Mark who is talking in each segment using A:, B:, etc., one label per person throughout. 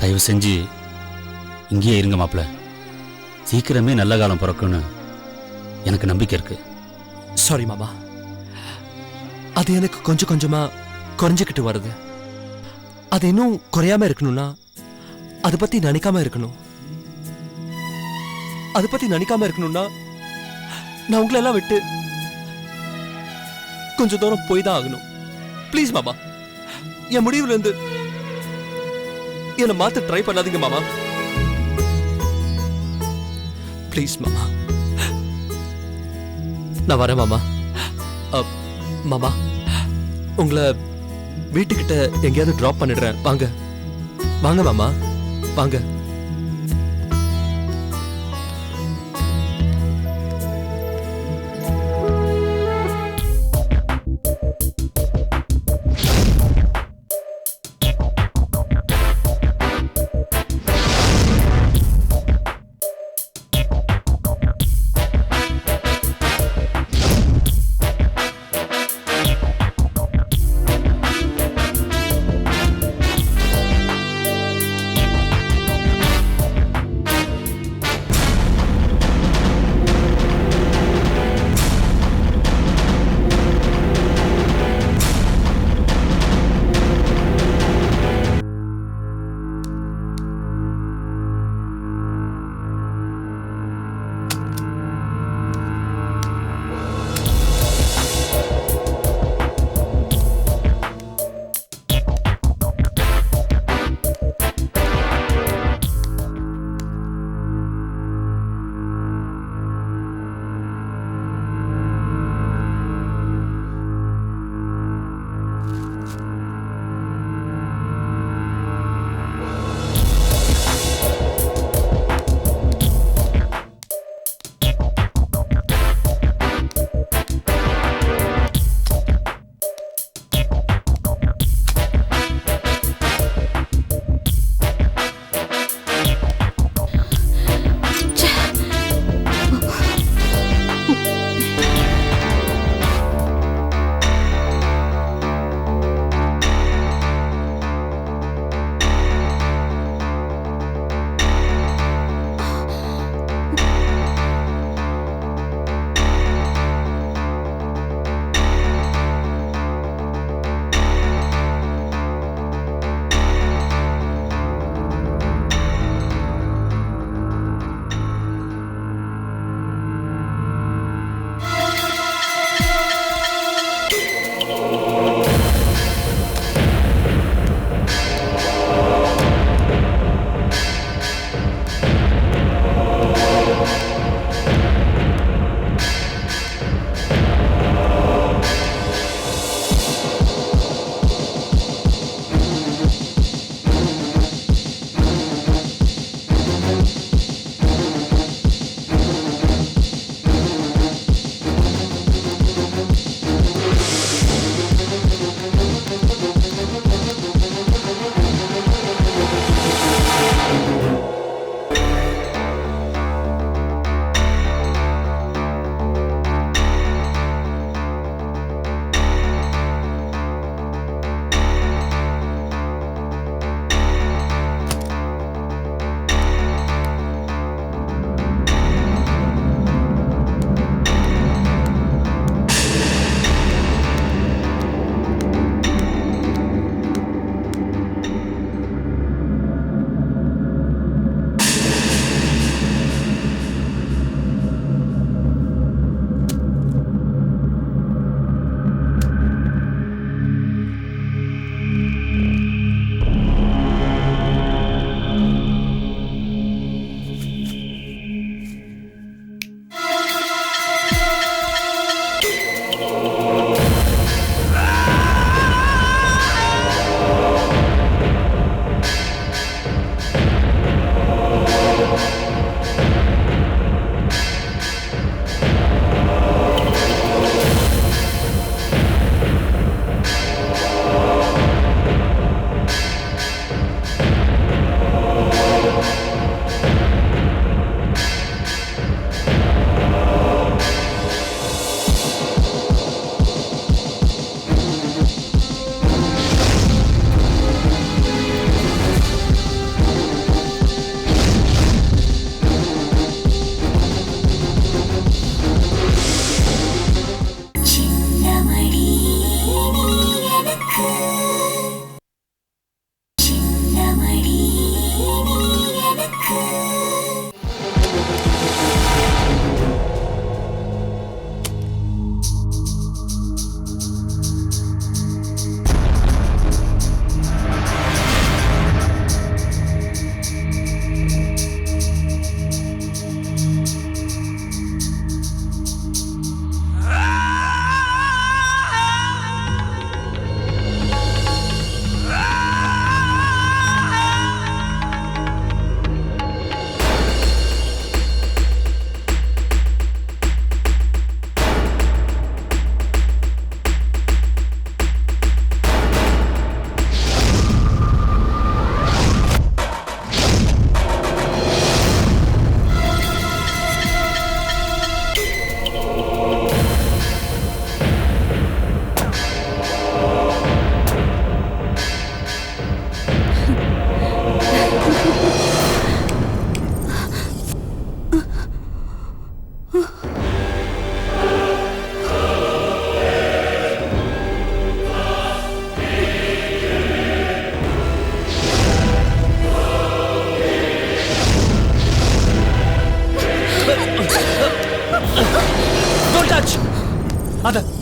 A: தயவு செஞ்சு இங்கேயே இருங்க மாப்பிள்ள. சீக்கிரமே நல்ல காலம் பிறக்குன்னு எனக்கு நம்பிக்கை இருக்கு.
B: சாரி மாமா, அது எனக்கு கொஞ்சம் கொஞ்சமா குறைஞ்சுக்கிட்டு வருது. அது இன்னும் குறையாம இருக்கணும்னா அதை பத்தி நினைக்காம இருக்கணும். அதை பத்தி நினைக்காம இருக்கணும்னா நான் உங்களை எல்லாம் விட்டு கொஞ்சம் தூரம் போய் தான் ஆகணும். ப்ளீஸ் மாமா, என் முடிவுல இருந்து என்னை மாத்த ட்ரை பண்ணாதீங்க மாமா. ப்ளீஸ் மாமா, நான் வரேன் மாமா. மாமா, உங்களை வீட்டுக்கிட்ட எங்கேயாவது டிராப் பண்ணிடுறேன். வாங்க வாங்க மாமா, வாங்க.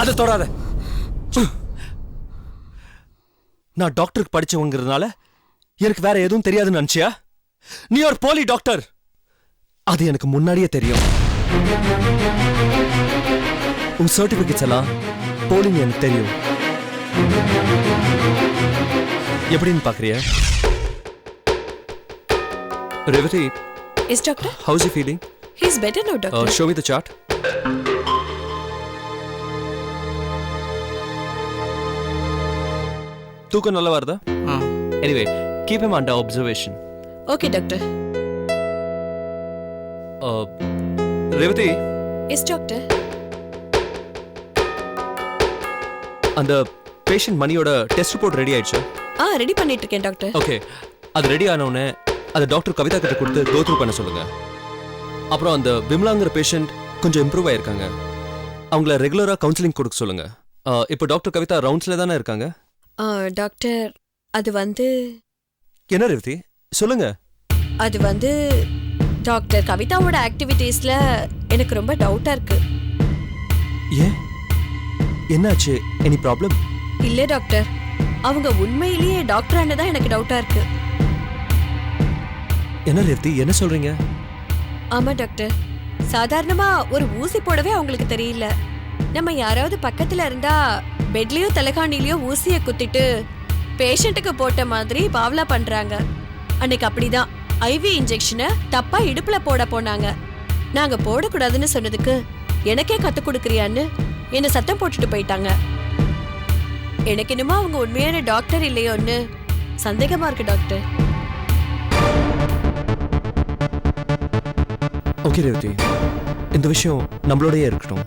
B: அதை தொடாத. நான் டாக்டருக்கு படிச்சவங்கிறதுனால எனக்கு வேற எதுவும் தெரியாதுன்னு நினைச்சியா? நீ ஒரு போலி டாக்டர். அது எனக்கு முன்னாடியே தெரியும். உன் சர்டிபிகேட்ஸ் எல்லாம் போலின்னு எனக்கு தெரியும். எப்படின்னு பாக்குறியா? Revati,
C: Yes, doctor.
B: how's he feeling?
C: He's better now, doctor.
B: Show me the chart. தூக்கம் நல்லா வருதா? Anyway, keep him under observation.
C: Okay, doctor.
B: Revati,
C: Yes, doctor.
B: அந்த பேஷண்ட் மணியோட டெஸ்ட் ரிப்போர்ட் ரெடி ஆயிடுச்சு.
C: ரெடி பண்ணிட்டு இருக்கேன் டாக்டர்.
B: ஓகே, அது ready ஆன உடனே அதை டாக்டர் கவிதா கிட்ட கொடுத்து கோ த்ரூ பண்ண சொல்லுங்க. அப்புறம் அந்த விமலாங்கிற பேஷண்ட் கொஞ்சம் இம்ப்ரூவ் ஆயிருக்காங்க. அவங்கள ரெகுலரா கவுன்சிலிங் கொடுக்க சொல்லுங்க. இப்போ டாக்டர் கவிதா ரவுண்ட்ஸ்ல தானே இருக்காங்க.
C: டாக்டர், அது வந்து
B: என்ன ரேவதி சொல்லுங்க.
C: அது வந்து டாக்டர் கவிதாவோட ஆக்டிவிட்டீஸ்ல எனக்கு ரொம்ப டவுட்டா இருக்கு.
B: ஏன், என்னாச்சு? Any problem?
C: இல்ல டாக்டர், அவங்க உண்மையிலேயே டாக்டரானு தான் எனக்கு டவுட்டா இருக்கு.
B: என்ன ரேவதி என்ன சொல்றீங்க?
C: ஆமா டாக்டர், சாதாரணமா ஒரு ஊசி போடவே அவங்களுக்கு தெரியல. நம்ம யாராவது பக்கத்துல இருந்தா பெட்லயோ தலகாணிலயோ ஊசிய குத்திட்டு பேஷண்ட்டுக்கு போட்ட மாதிரி பாவலா பண்றாங்க. அன்னைக்கு அப்படிதான் ஐவி இன்ஜெக்ஷனை தப்பா இடுப்புல போட போனாங்க. நாங்க போடக்கூடாதுன்னு சொன்னதுக்கு எனக்கே கத்து கொடுக்கறியான்னு என்ன சத்தம் போட்டுட்டு போயிட்டாங்க. எனக்கு என்னமோ அவங்க உண்மையான டாக்டர் இல்லையோன்னு சந்தேகமா இருக்கு டாக்டர்.
B: ஓகே ரேவதி, இந்த விஷயம் நம்மளோடயே இருக்கட்டும்.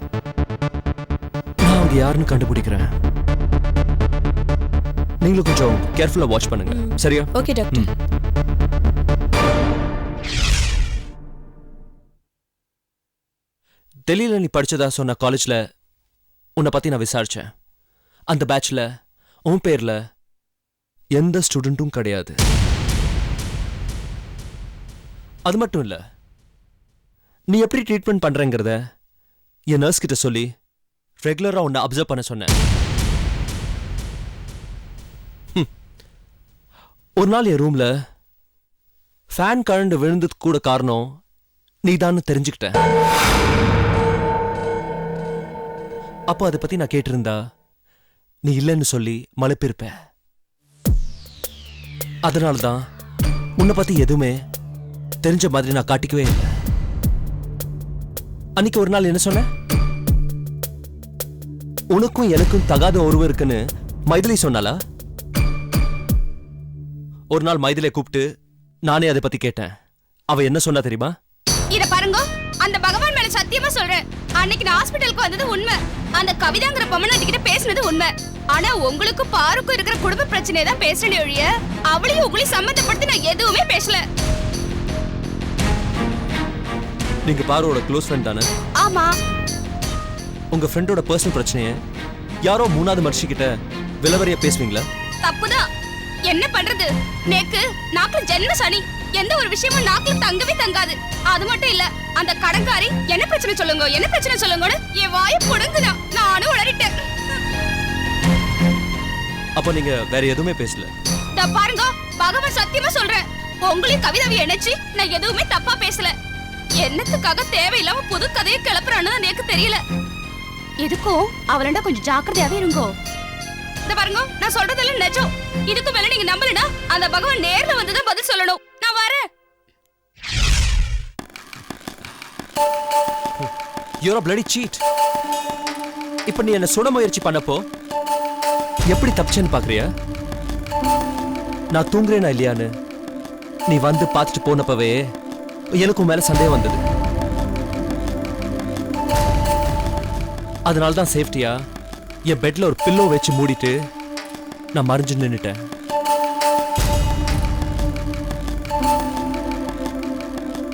B: நான் அவங்க யாருன்னு கண்டுபிடிக்கிறேன். நீங்களும் கொஞ்சம் கேர்ஃபுல்லா வாட்ச் பண்ணுங்க, சரியா?
C: Okay doctor.
B: டெல்லியில நீ படிச்சதா சொன்ன காலேஜ்ல உன்னை பத்தி நான் விசாரிச்சேன். அந்த பேட்ச்ல உன் பேர்ல எந்த ஸ்டூடெண்ட்டும் கிடையாது. அது மட்டும் இல்ல, நீ எப்படி ட்ரீட்மெண்ட் பண்றேங்கிறத என் நர்ஸ் கிட்ட சொல்லி ரெகுலரா உன்னை அப்சர்வ் பண்ண சொன்னேன். ஒரு நாள் என் ரூம்ல ஃபேன் கரண்ட் விழுந்ததுக்கு கூட காரணம் நீதான்னு தெரிஞ்சுக்கிட்டேன். அப்போ அதை பத்தி நான் கேட்டிருந்தா நீ இல்லைன்னு சொல்லி மலைப்பிருப்ப. அதனாலதான் உன்னை பத்தி எதுவுமே தெரிஞ்ச மாதிரி நான் காட்டிக்கவே இல்லை. அன்னைக்கு ஒரு நாள் என்ன சொன்ன? உனக்கும் எனக்கும் தகாத ஒருவர் இருக்குன்னு மைதிலி சொன்னாலா? ஒரு நாள் மைதிலியை கூப்பிட்டு நானே அதை பத்தி கேட்டேன். அவ என்ன சொன்னா தெரியுமா?
D: இத பாருங்க, அந்த பகவான் மேல சத்தியமா சொல்றேன், அன்னைக்கு நான் ஹாஸ்பிடலுக்கு வந்தது உண்மை. அந்த கவிதாங்கிற பொம்மனாட்டி கிட்ட பேசினது உண்மை. ஆனா உங்களுக்கு பாருக்கும் இருக்கிற குடும்ப பிரச்சனையை தான் பேசுறேன் ஒழிய அவளையும் உங்களையும் சம்பந்தப்படுத்தி நான் எதுவுமே பேசல.
B: நீங்க பாருவோட க்ளோஸ் ஃப்ரெண்ட் தானே?
D: ஆமா.
B: உங்க ஃப்ரெண்டோட பர்சனல் பிரச்சனையை யாரோ மூணாவது மனுஷி கிட்ட விலவரியா பேசுவீங்களா?
D: தப்புதான். என்ன பண்றது, நேக்கு நாக்குல ஜென்ம சனி. எந்த ஒரு விஷயமும் நாக்குல தங்கவே தங்காது. அது மட்டும் இல்ல, அந்த கடன்காரி என்ன பிரச்சனை சொல்லுங்க என்ன பிரச்சனை சொல்லுங்கன்னு என் வாயை புடுங்குனா நானும் உளறிட்டேன்.
B: அப்ப நீங்க வேற எதுவுமே பேசல?
D: பாருங்க, பகவான் சத்தியமா சொல்றேன், உங்களையும் கவிதாவை நினைச்சு நான் எதுவுமே தப்பா பேசல. என்னத்துக்காக தேவையில்லாம புது கதையை கிளப்புறான்னு எனக்கு தெரியல. எதுக்கும் அவளண்டா கொஞ்சம் ஜாக்கிரதையாவே இருங்கோ. இந்த பாருங்க, நான் சொல்றதெல்லாம் நிஜம். இதுக்கு மேல நீங்க நம்பலனா அந்த பகவான் நேர்ல வந்துதான் பதில் சொல்லணும். நான் வரேன்.
B: You're a bloody cheat. இப்ப நீ என்ன சுட முயற்சி பண்ணப்போ எப்படி தப்பிச்சேன்னு பாக்குறியா? நான் தூங்குறேனா இல்லையான்னு நீ வந்து பார்த்துட்டு போனப்பவே எனக்கும் மேல சந்தேகம் வந்தது. அதனால்தான் சேஃப்டியா என் பெட்ல ஒரு பில்லோ வச்சு மூடிட்டு நான் மறைஞ்சு நின்னுட்டேன்.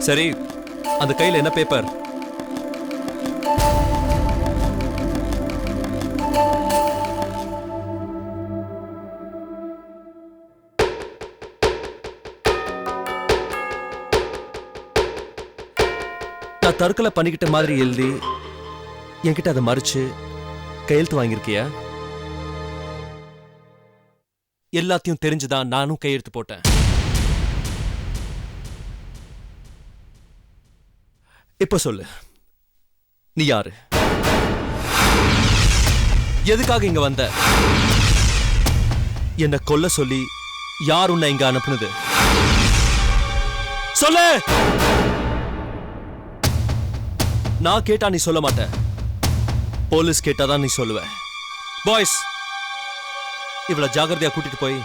B: சரி, அந்த கையில என்ன பேப்பர்? நான் தற்கொலை பண்ணிக்கிட்ட மாதிரி எழுதி என்கிட்ட அதை மறைச்சு கையெழுத்து வாங்கியிருக்கியா? எல்லாத்தையும் தெரிஞ்சுதான் நானும் கையெழுத்து போட்டேன். இப்ப சொல்லு, நீ யாரு? எதுக்காக இங்க வந்த? என்ன கொல்ல சொல்லி யார் உன்னை இங்க அனுப்புனது? சொல்லு. நான் கேட்டா நீ சொல்ல மாட்ட, போலீஸ் கேட்டாதான் நீ சொல்லுவ. பாய்ஸ், இவள ஜாகிரதையா கூட்டிட்டு போய்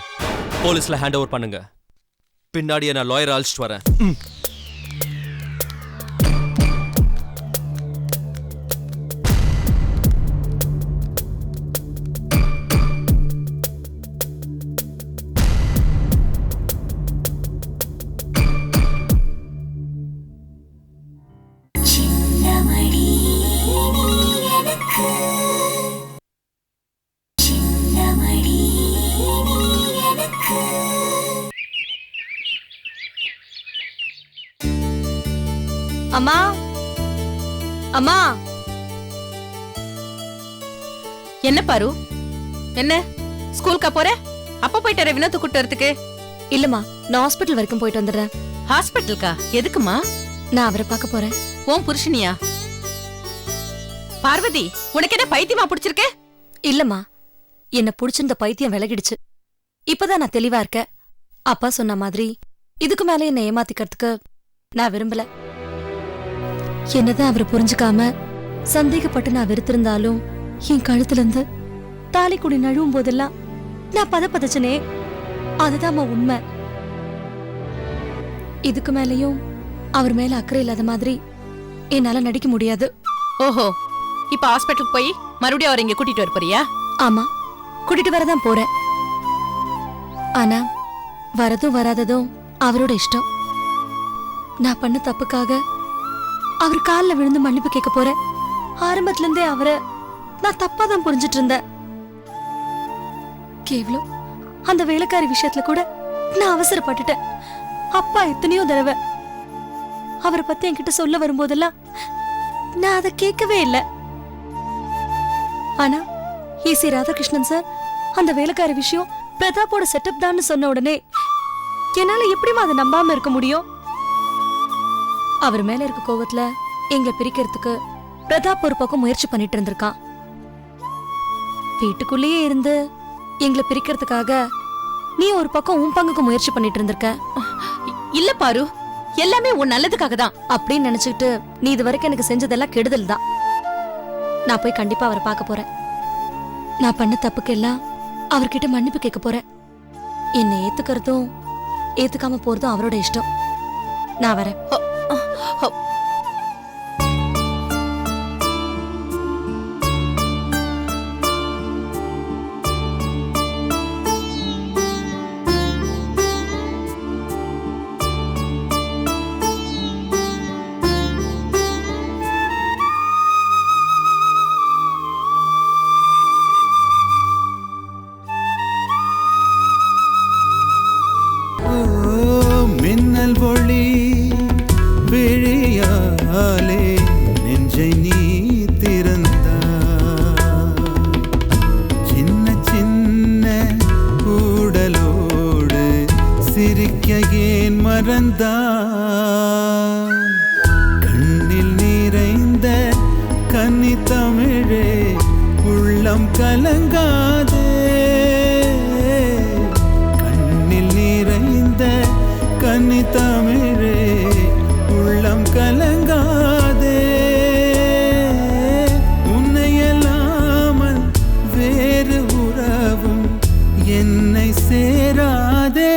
B: போலீஸ்ல ஹேண்ட் ஓவர் பண்ணுங்க. பின்னாடியே நான் லாயர் அழைச்சிட்டு வரேன்.
E: அம்மா, அம்மா. என்ன பாரு, என்ன ஸ்கூலுக்கா போற? அப்ப போயிட்டு வினோத்து கூட்டு வரதுக்கு?
F: இல்லம்மா, நான் ஹாஸ்பிட்டல் வரைக்கும் போயிட்டு வந்துடுறேன்.
E: ஹாஸ்பிட்டலுக்கா? எதுக்குமா?
F: நான் அவரை பார்க்க போறேன்.
E: உன் புருஷனியா? பார்வதி, உனக்கு என்ன பைத்தியமா பிடிச்சிருக்கு?
F: இல்லம்மா, என்ன புடிச்சிருந்த பைத்தியம் விலகிடுச்சு. இப்பதான் நான் தெளிவா இருக்கேன். அப்பா சொன்ன மாதிரி இதுக்கு மேல என்ன ஏமாத்திக்கிறதுக்கு நான் விரும்பல. என்னதான் அவரை புரிஞ்சுக்காம சந்தேகப்பட்டு நான் வெறுத்திருந்தாலும் என் கழுத்துல இருந்து தாலிக்குடி நழுவும் போதெல்லாம் நான் பதச்சனே, அதுதான் உண்மை. இதுக்கு மேலயும் அவர் மேல அக்கறை இல்லாத மாதிரி என்னால நடிக்க முடியாது.
E: ஓஹோ, இப்ப ஹாஸ்பிட்டலுக்கு போய் மறுபடியும் அவரை இங்க கூட்டிட்டு வர போறியா?
F: ஆமா, கூட்டிட்டு வரதான் போறேன். ஆனா வரதும் வராததும் அவரோட இஷ்டம். நான் பண்ண தப்புக்காக அவர் காலில் விழுந்து மன்னிப்பு கேட்க போறேன். ஆரம்பத்துல இருந்தே அவரை நான் தப்பா தான் புரிஞ்சிட்டு இருந்தேன். கேவலம் அந்த வேலைக்காரி விஷயத்துல கூட நான் அவசரப்பட்டுட்டேன். அப்பா எத்தனையோ தடவை அவரை பத்தி என்கிட்ட சொல்ல வரும்போதெல்லாம் நான் அதை கேட்கவே இல்லை. ஆனா ஈசி ராதாகிருஷ்ணன் சார் அந்த வேலைக்காரி விஷயம் பிரதாப்போட செட்டப் தான் சொன்ன உடனே என்னால எப்படிமா அதை நம்பாம இருக்க முடியும்? அவர் மேல இருக்க கோவத்துல எங்களை பிரிக்கிறதுக்கு பிரதாப் ஒரு பக்கம் முயற்சி பண்ணிட்டு இருந்திருக்கான். வீட்டுக்குள்ளேயே இருந்து எங்களை பிரிக்கிறதுக்காக நீ ஒரு பக்கம் உன் பங்குக்கு முயற்சி பண்ணிட்டு இருந்திருக்க.
E: இல்ல பாரு, எல்லாமே உன் நல்லதுக்காக தான்
F: அப்படின்னு நினைச்சுக்கிட்டு நீ இது வரைக்கும் எனக்கு செஞ்சதெல்லாம் கெடுதல் தான். நான் போய் கண்டிப்பா அவரை பார்க்க போறேன். நான் பண்ண தப்புக்கெல்லாம் அவர்கிட்ட மன்னிப்பு கேட்க போறேன். என்னை ஏத்துக்கிறதும் ஏத்துக்காம போறதும் அவரோட இஷ்டம். நான் வரேன்.
G: கண்ணில் நிறைந்த கன்னி தமிழே உள்ளம் கலங்காதே. கண்ணில் நிறைந்த கன்னி தமிழே உள்ளம் கலங்காதே. உன்னையல்லாமல் வேறு உறவும் என்னை சேராதே.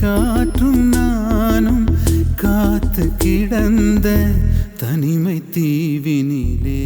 G: காற்றும் நானும் காத்து கிடந்த தனிமை தீவினிலே